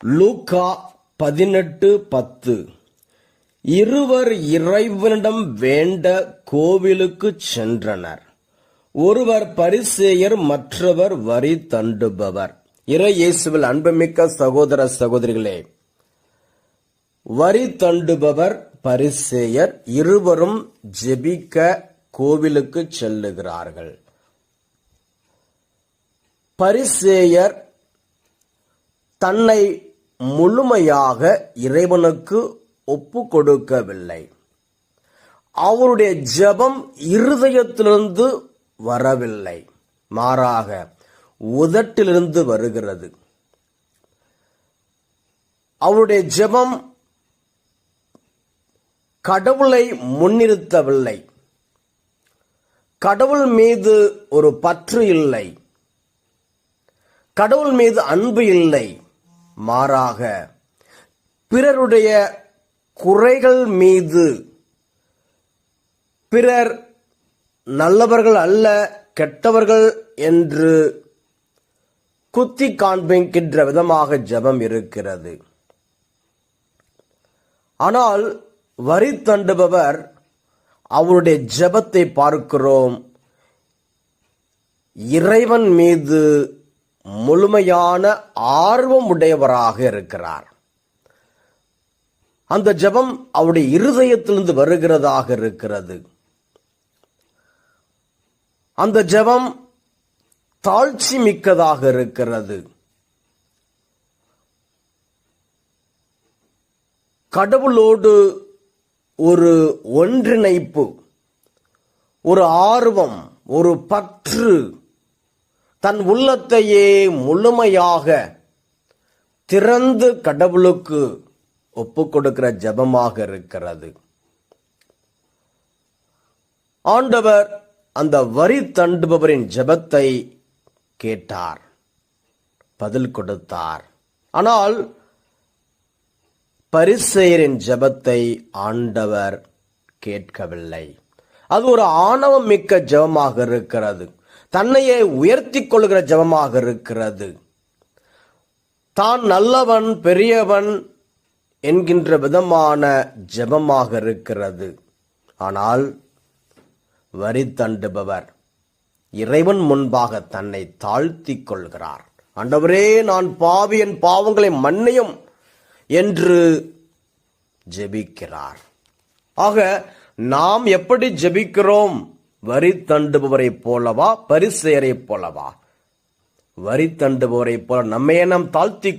லூக்கா 18:10. இருவர் இறைவனிடம் வேண்ட கோவிலுக்கு சென்றனர். ஒருவர் பரிசேயர், மற்றவர் வரி தண்டுபவர். இறை இயேசுவில் அன்புமிக்க சகோதர சகோதரிகளே, வரி தண்டுபவர் பரிசேயர் இருவரும் ஜெபிக்க கோவிலுக்கு செல்லுகிறார்கள். பரிசேயர் தன்னை முழுமையாக இறைவனுக்கு ஒப்பு கொடுக்கவில்லை. அவருடைய ஜெபம் இருதயத்திலிருந்து வரவில்லை, மாறாக உதட்டிலிருந்து வருகிறது. அவருடைய ஜெபம் கடவுளை முன்னிறுத்தவில்லை. கடவுள் மீது ஒரு பற்று இல்லை, கடவுள் மீது அன்பு இல்லை, மாறாக பிறருடைய குறைகள் மீது, பிறர் நல்லவர்கள் அல்ல கெட்டவர்கள் என்று குத்தி காண்பிக்கின்ற விதமாக ஜெபம் இருக்கிறது. ஆனால் வரி தண்டுபவர் அவருடைய ஜெபத்தை பார்க்கிறோம், இறைவன் மீது முழுமையான ஆர்வம் உடையவராக இருக்கிறார். அந்த ஜெபம் அவருடைய இருதயத்திலிருந்து வருகிறதாக இருக்கிறது. அந்த ஜெபம் தாழ்ச்சி மிக்கதாக இருக்கிறது. கடவுளோடு ஒரு ஒன்றிணைப்பு, ஒரு ஆர்வம், ஒரு பற்று, தன் உள்ளத்தையே முழுமையாக திறந்து கடவுளுக்கு ஒப்பு கொடுக்கிற ஜெபமாக இருக்கிறது. ஆண்டவர் அந்த வரி தண்டுபவரின் ஜெபத்தை கேட்டார், பதில் கொடுத்தார். ஆனால் பரிசேயரின் ஜெபத்தை ஆண்டவர் கேட்கவில்லை. அது ஒரு ஆணவம் மிக்க ஜெபமாக இருக்கிறது, தன்னையே உயர்த்தி கொள்கிற ஜெபமாக இருக்கிறது. தான் நல்லவன் பெரியவன் என்கின்ற விதமான ஜெபமாக இருக்கிறது. ஆனால் வரி தண்டுபவர் இறைவன் முன்பாக தன்னை தாழ்த்தி கொள்கிறார். ஆண்டவரே, நான் பாவி, என் பாவங்களை மன்னியும் என்று ஜெபிக்கிறார். ஆக நாம் எப்படி ஜெபிக்கிறோம்? வரி தண்டுபவரை போலவா, பரிசேயரை போலவா? வரி தண்டுபவரை போல நம்மையே நாம் தாழ்த்தி